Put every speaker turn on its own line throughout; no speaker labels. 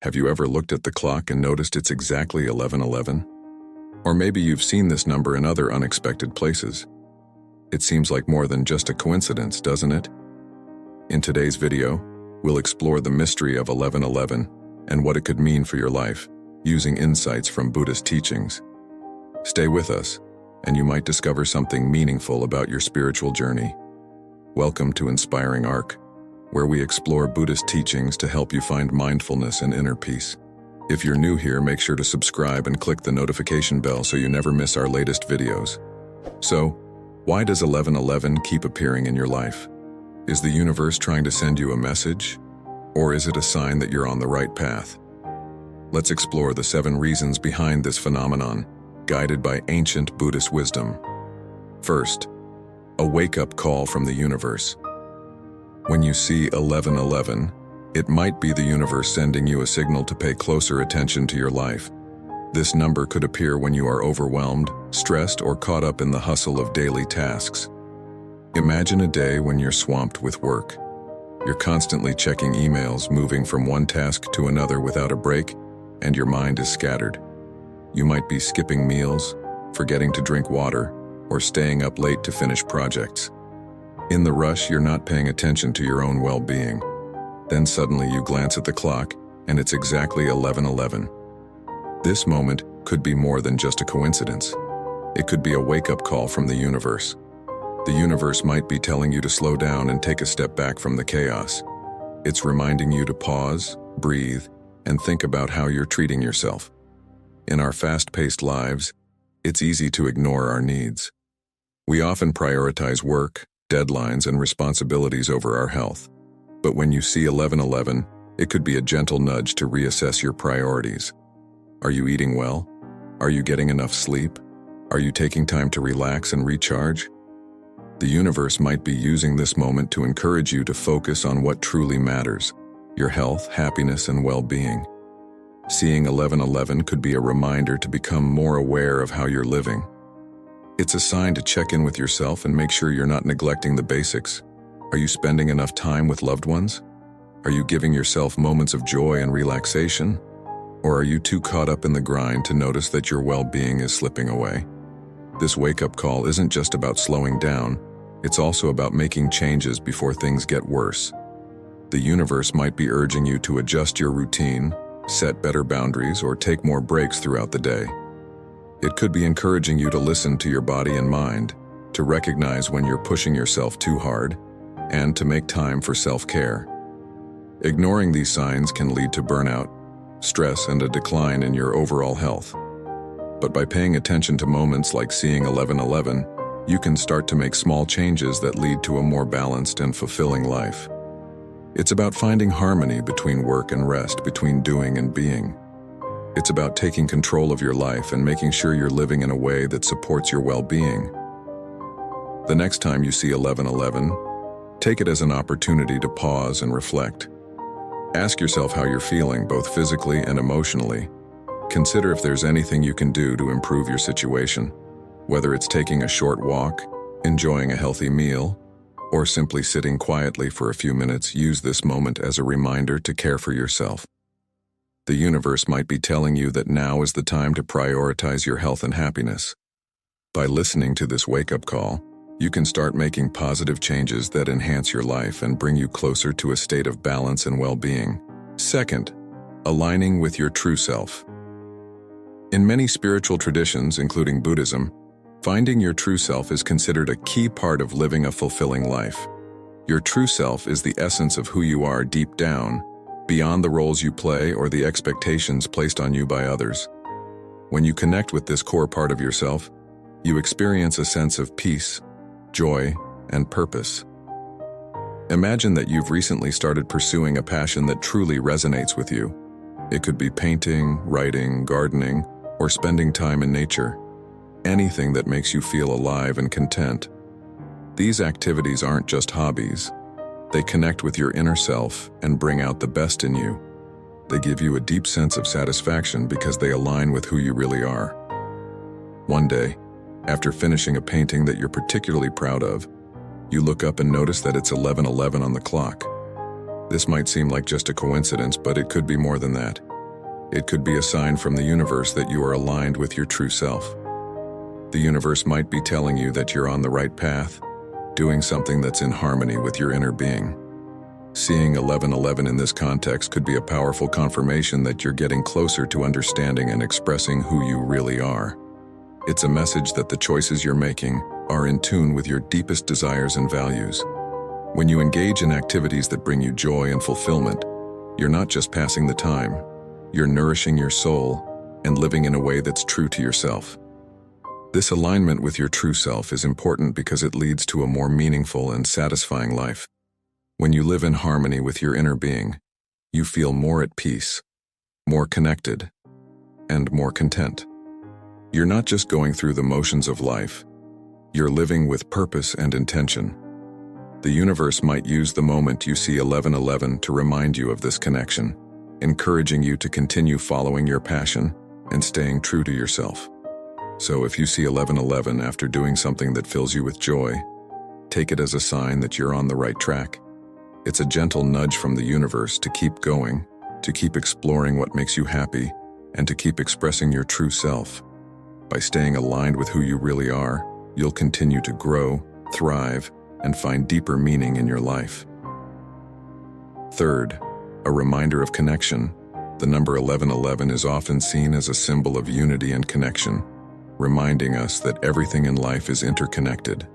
Have you ever looked at the clock and noticed it's exactly 11:11? Or maybe you've seen this number in other unexpected places. It seems like more than just a coincidence, doesn't it? In today's video, we'll explore the mystery of 11:11 and what it could mean for your life, using insights from Buddhist teachings. Stay with us, and you might discover something meaningful about your spiritual journey. Welcome to Inspiring Arc, where we explore Buddhist teachings to help you find mindfulness and inner peace. If you're new here, make sure to subscribe and click the notification bell so you never miss our latest videos. So, why does 11:11 keep appearing in your life? Is the universe trying to send you a message? Or is it a sign that you're on the right path? Let's explore the 7 reasons behind this phenomenon, guided by ancient Buddhist wisdom. First, a wake-up call from the universe. When you see 11:11, it might be the universe sending you a signal to pay closer attention to your life. This number could appear when you are overwhelmed, stressed, or caught up in the hustle of daily tasks. Imagine a day when you're swamped with work. You're constantly checking emails, moving from one task to another without a break, and your mind is scattered. You might be skipping meals, forgetting to drink water, or staying up late to finish projects. In the rush, you're not paying attention to your own well-being. Then suddenly you glance at the clock, and it's exactly 11:11. This moment could be more than just a coincidence. It could be a wake-up call from the universe. The universe might be telling you to slow down and take a step back from the chaos. It's reminding you to pause, breathe, and think about how you're treating yourself. In our fast-paced lives, it's easy to ignore our needs. We often prioritize work, deadlines, and responsibilities over our health. But when you see 11:11, it could be a gentle nudge to reassess your priorities. Are you eating well? Are you getting enough sleep? Are you taking time to relax and recharge? The universe might be using this moment to encourage you to focus on what truly matters: your health, happiness, and well-being. Seeing 11:11 could be a reminder to become more aware of how you're living. It's a sign to check in with yourself and make sure you're not neglecting the basics. Are you spending enough time with loved ones? Are you giving yourself moments of joy and relaxation? Or are you too caught up in the grind to notice that your well-being is slipping away? This wake-up call isn't just about slowing down, it's also about making changes before things get worse. The universe might be urging you to adjust your routine, set better boundaries, or take more breaks throughout the day. It could be encouraging you to listen to your body and mind, to recognize when you're pushing yourself too hard, and to make time for self-care. Ignoring these signs can lead to burnout, stress, and a decline in your overall health. But by paying attention to moments like seeing 11:11, you can start to make small changes that lead to a more balanced and fulfilling life. It's about finding harmony between work and rest, between doing and being. It's about taking control of your life and making sure you're living in a way that supports your well-being. The next time you see 11:11, take it as an opportunity to pause and reflect. Ask yourself how you're feeling, both physically and emotionally. Consider if there's anything you can do to improve your situation, whether it's taking a short walk, enjoying a healthy meal, or simply sitting quietly for a few minutes. Use this moment as a reminder to care for yourself. The universe might be telling you that now is the time to prioritize your health and happiness. By listening to this wake-up call, you can start making positive changes that enhance your life and bring you closer to a state of balance and well-being. Second, aligning with your true self. In many spiritual traditions, including Buddhism, finding your true self is considered a key part of living a fulfilling life. Your true self is the essence of who you are deep down, beyond the roles you play or the expectations placed on you by others. When you connect with this core part of yourself, you experience a sense of peace, joy, and purpose. Imagine that you've recently started pursuing a passion that truly resonates with you. It could be painting, writing, gardening, or spending time in nature. Anything that makes you feel alive and content. These activities aren't just hobbies. They connect with your inner self and bring out the best in you. They give you a deep sense of satisfaction because they align with who you really are. One day, after finishing a painting that you're particularly proud of, you look up and notice that it's 11:11 on the clock. This might seem like just a coincidence, but it could be more than that. It could be a sign from the universe that you are aligned with your true self. The universe might be telling you that you're on the right path, doing something that's in harmony with your inner being. Seeing 1111 in this context could be a powerful confirmation that you're getting closer to understanding and expressing who you really are. It's a message that the choices you're making are in tune with your deepest desires and values. When you engage in activities that bring you joy and fulfillment, you're not just passing the time, you're nourishing your soul and living in a way that's true to yourself. This alignment with your true self is important because it leads to a more meaningful and satisfying life. When you live in harmony with your inner being, you feel more at peace, more connected, and more content. You're not just going through the motions of life, you're living with purpose and intention. The universe might use the moment you see 1111 to remind you of this connection, encouraging you to continue following your passion and staying true to yourself. So if you see 1111 after doing something that fills you with joy, take it as a sign that you're on the right track. It's a gentle nudge from the universe to keep going, to keep exploring what makes you happy, and to keep expressing your true self. By staying aligned with who you really are, you'll continue to grow, thrive, and find deeper meaning in your life. Third, a reminder of connection. The number 1111 is often seen as a symbol of unity and connection, reminding us that everything in life is interconnected.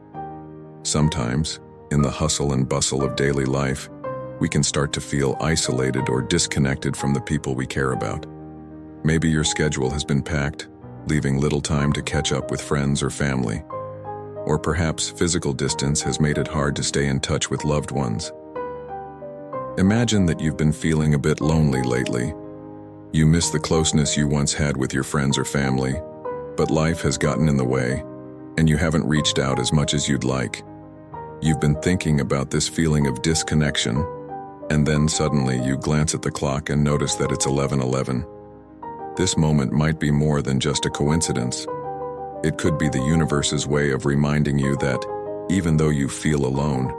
Sometimes, in the hustle and bustle of daily life, we can start to feel isolated or disconnected from the people we care about. Maybe your schedule has been packed, leaving little time to catch up with friends or family. Or perhaps physical distance has made it hard to stay in touch with loved ones. Imagine that you've been feeling a bit lonely lately. You miss the closeness you once had with your friends or family, but life has gotten in the way, and you haven't reached out as much as you'd like. You've been thinking about this feeling of disconnection, and then suddenly you glance at the clock and notice that it's 11:11. This moment might be more than just a coincidence. It could be the universe's way of reminding you that, even though you feel alone,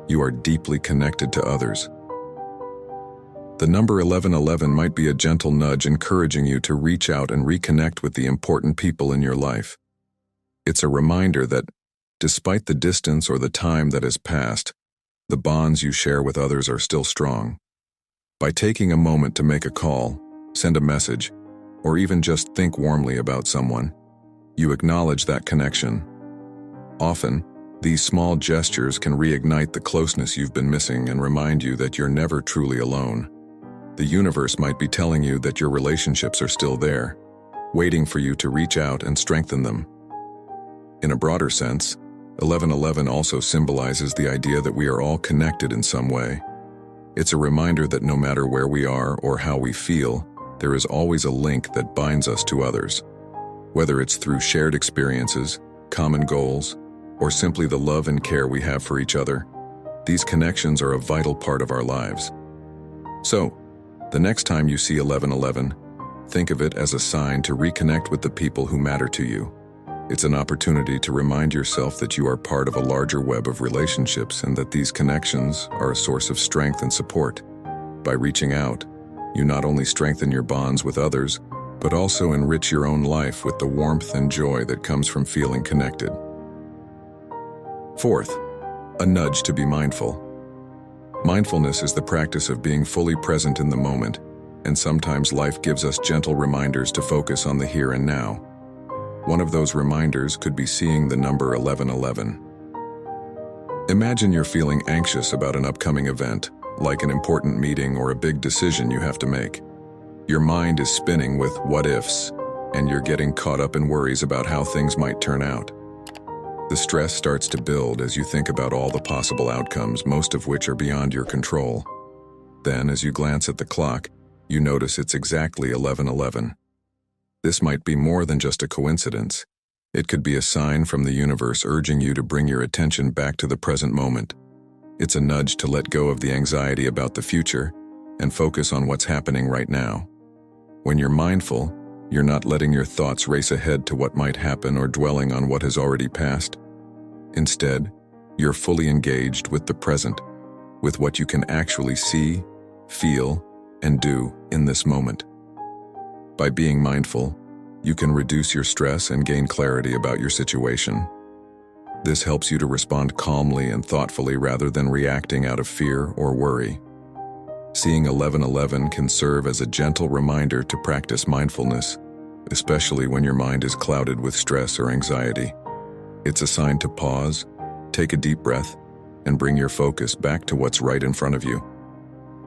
you are deeply connected to others. The number 1111 might be a gentle nudge encouraging you to reach out and reconnect with the important people in your life. It's a reminder that, despite the distance or the time that has passed, the bonds you share with others are still strong. By taking a moment to make a call, send a message, or even just think warmly about someone, you acknowledge that connection. Often, these small gestures can reignite the closeness you've been missing and remind you that you're never truly alone. The universe might be telling you that your relationships are still there, waiting for you to reach out and strengthen them. In a broader sense, 1111 also symbolizes the idea that we are all connected in some way. It's a reminder that no matter where we are or how we feel, there is always a link that binds us to others. Whether it's through shared experiences, common goals, or simply the love and care we have for each other, these connections are a vital part of our lives. So, the next time you see 1111, think of it as a sign to reconnect with the people who matter to you. It's an opportunity to remind yourself that you are part of a larger web of relationships and that these connections are a source of strength and support. By reaching out, you not only strengthen your bonds with others, but also enrich your own life with the warmth and joy that comes from feeling connected. Fourth, a nudge to be mindful. Mindfulness is the practice of being fully present in the moment, and sometimes life gives us gentle reminders to focus on the here and now. One of those reminders could be seeing the number 1111. Imagine you're feeling anxious about an upcoming event, like an important meeting or a big decision you have to make. Your mind is spinning with what-ifs, and you're getting caught up in worries about how things might turn out. The stress starts to build as you think about all the possible outcomes, most of which are beyond your control. Then, as you glance at the clock, you notice it's exactly 11:11. This might be more than just a coincidence. It could be a sign from the universe urging you to bring your attention back to the present moment. It's a nudge to let go of the anxiety about the future and focus on what's happening right now. When you're mindful, you're not letting your thoughts race ahead to what might happen or dwelling on what has already passed. Instead, you're fully engaged with the present, with what you can actually see, feel, and do in this moment. By being mindful, you can reduce your stress and gain clarity about your situation. This helps you to respond calmly and thoughtfully rather than reacting out of fear or worry. Seeing 1111 can serve as a gentle reminder to practice mindfulness, especially when your mind is clouded with stress or anxiety. It's a sign to pause, take a deep breath, and bring your focus back to what's right in front of you.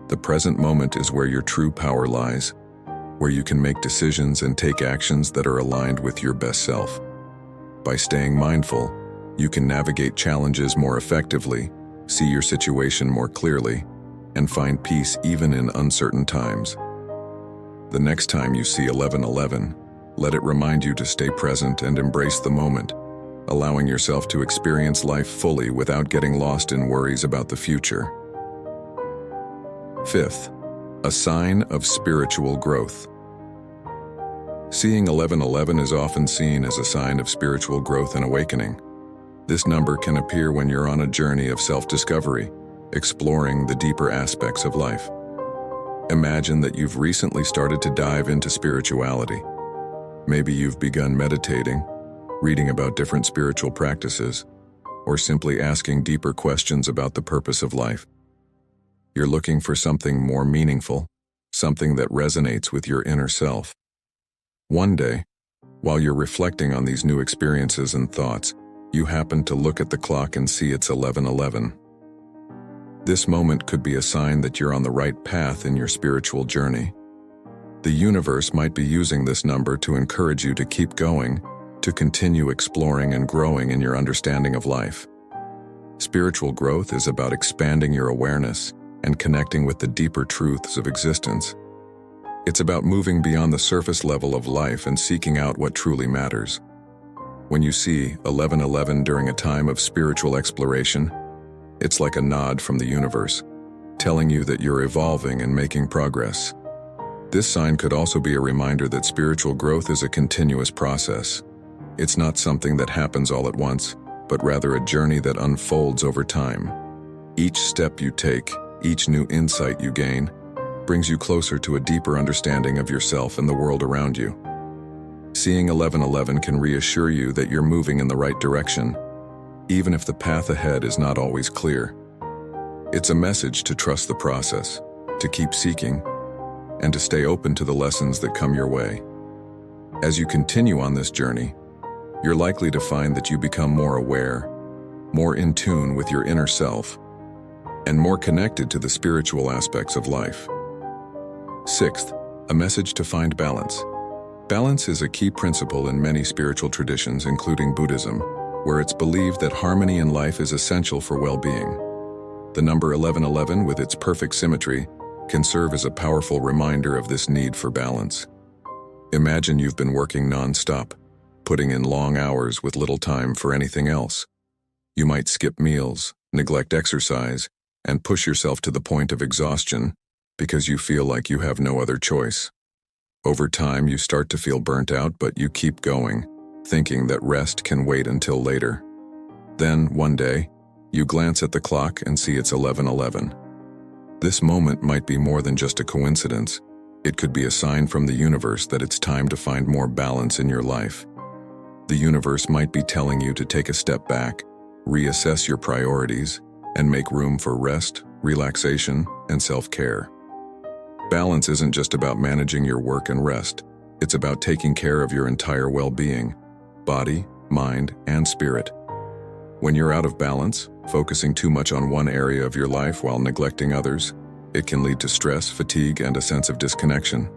The present moment is where your true power lies, where you can make decisions and take actions that are aligned with your best self. By staying mindful, you can navigate challenges more effectively, see your situation more clearly, and find peace even in uncertain times. The next time you see 1111, let it remind you to stay present and embrace the moment, allowing yourself to experience life fully without getting lost in worries about the future. Fifth, a sign of spiritual growth. Seeing 1111 is often seen as a sign of spiritual growth and awakening. This number can appear when you're on a journey of self-discovery, exploring the deeper aspects of life. Imagine that you've recently started to dive into spirituality. Maybe you've begun meditating, reading about different spiritual practices, or simply asking deeper questions about the purpose of life. You're looking for something more meaningful, something that resonates with your inner self. One day, while you're reflecting on these new experiences and thoughts, you happen to look at the clock and see it's 1111. This moment could be a sign that you're on the right path in your spiritual journey. The universe might be using this number to encourage you to keep going, to continue exploring and growing in your understanding of life. Spiritual growth is about expanding your awareness and connecting with the deeper truths of existence. It's about moving beyond the surface level of life and seeking out what truly matters. When you see 1111 during a time of spiritual exploration, it's like a nod from the universe, telling you that you're evolving and making progress. This sign could also be a reminder that spiritual growth is a continuous process. It's not something that happens all at once, but rather a journey that unfolds over time. Each step you take, each new insight you gain, brings you closer to a deeper understanding of yourself and the world around you. Seeing 1111 can reassure you that you're moving in the right direction, even if the path ahead is not always clear. It's a message to trust the process, to keep seeking, and to stay open to the lessons that come your way. As you continue on this journey, you're likely to find that you become more aware, more in tune with your inner self, and more connected to the spiritual aspects of life. Sixth, a message to find balance. Balance is a key principle in many spiritual traditions, including Buddhism, where it's believed that harmony in life is essential for well-being. The number 1111, with its perfect symmetry, can serve as a powerful reminder of this need for balance. Imagine you've been working non-stop, putting in long hours with little time for anything else. You might skip meals, neglect exercise, and push yourself to the point of exhaustion because you feel like you have no other choice. Over time, you start to feel burnt out, but you keep going, thinking that rest can wait until later. Then, one day, you glance at the clock and see it's 1111. This moment might be more than just a coincidence. It could be a sign from the universe that it's time to find more balance in your life. The universe might be telling you to take a step back, reassess your priorities, and make room for rest, relaxation, and self-care. Balance isn't just about managing your work and rest. It's about taking care of your entire well-being, body, mind, and spirit. When you're out of balance, focusing too much on one area of your life while neglecting others, it can lead to stress, fatigue, and a sense of disconnection.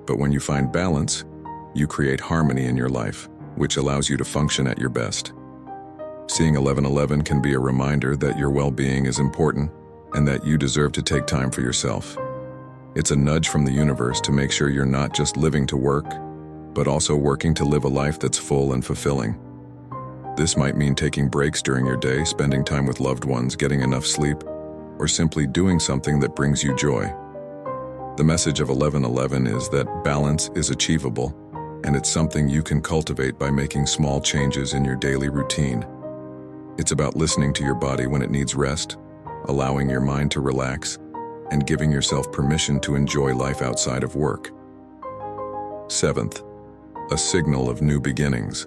But when you find balance, you create harmony in your life, which allows you to function at your best. Seeing 1111 can be a reminder that your well-being is important and that you deserve to take time for yourself. It's a nudge from the universe to make sure you're not just living to work, but also working to live a life that's full and fulfilling. This might mean taking breaks during your day, spending time with loved ones, getting enough sleep, or simply doing something that brings you joy. The message of 1111 is that balance is achievable, and it's something you can cultivate by making small changes in your daily routine. It's about listening to your body when it needs rest, allowing your mind to relax, and giving yourself permission to enjoy life outside of work. Seventh, a signal of new beginnings.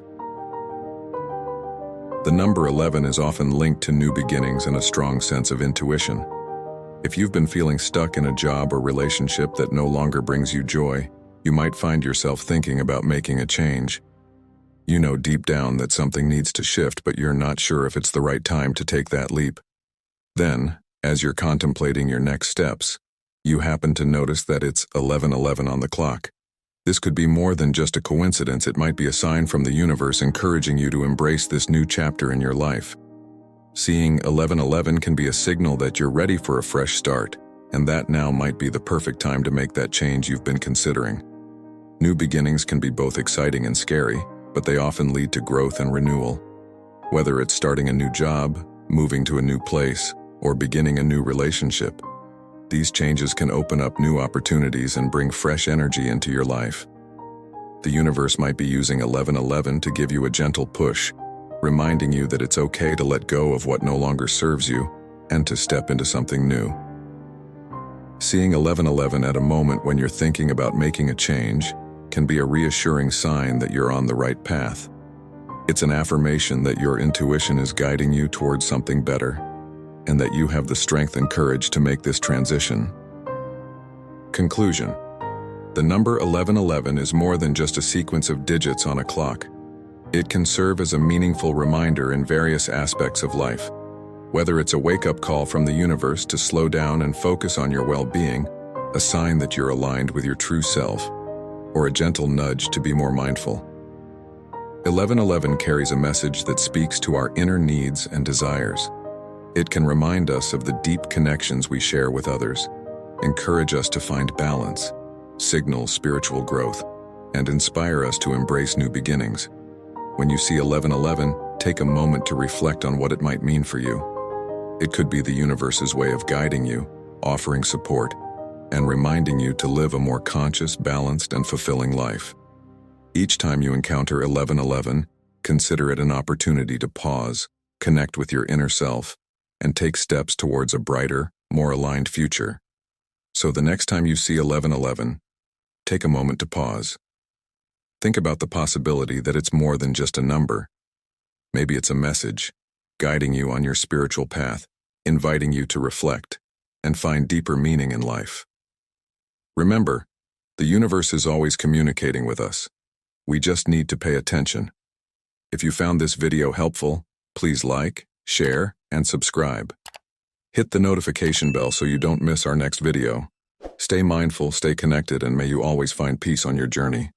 The number 11 is often linked to new beginnings and a strong sense of intuition. If you've been feeling stuck in a job or relationship that no longer brings you joy, you might find yourself thinking about making a change. You know deep down that something needs to shift, but you're not sure if it's the right time to take that leap. Then, as you're contemplating your next steps, you happen to notice that it's 11:11 on the clock. This could be more than just a coincidence. It might be a sign from the universe encouraging you to embrace this new chapter in your life. Seeing 11:11 can be a signal that you're ready for a fresh start, and that now might be the perfect time to make that change you've been considering. New beginnings can be both exciting and scary, but they often lead to growth and renewal. Whether it's starting a new job, moving to a new place, or beginning a new relationship, these changes can open up new opportunities and bring fresh energy into your life. The universe might be using 11:11 to give you a gentle push, reminding you that it's okay to let go of what no longer serves you and to step into something new. Seeing 11:11 at a moment when you're thinking about making a change can be a reassuring sign that you're on the right path. It's an affirmation that your intuition is guiding you towards something better, and that you have the strength and courage to make this transition. Conclusion: the number 11:11 is more than just a sequence of digits on a clock. It can serve as a meaningful reminder in various aspects of life. Whether it's a wake-up call from the universe to slow down and focus on your well-being, a sign that you're aligned with your true self, or a gentle nudge to be more mindful. 11:11 carries a message that speaks to our inner needs and desires. It can remind us of the deep connections we share with others, encourage us to find balance, signal spiritual growth, and inspire us to embrace new beginnings. When you see 11:11, take a moment to reflect on what it might mean for you. It could be the universe's way of guiding you, offering support, and reminding you to live a more conscious, balanced, and fulfilling life. Each time you encounter 11:11, consider it an opportunity to pause, connect with your inner self, and take steps towards a brighter, more aligned future. So the next time you see 11:11, take a moment to pause. Think about the possibility that it's more than just a number. Maybe it's a message, guiding you on your spiritual path, inviting you to reflect, and find deeper meaning in life. Remember, the universe is always communicating with us. We just need to pay attention. If you found this video helpful, please like, share, and subscribe. Hit the notification bell so you don't miss our next video. Stay mindful, stay connected, and may you always find peace on your journey.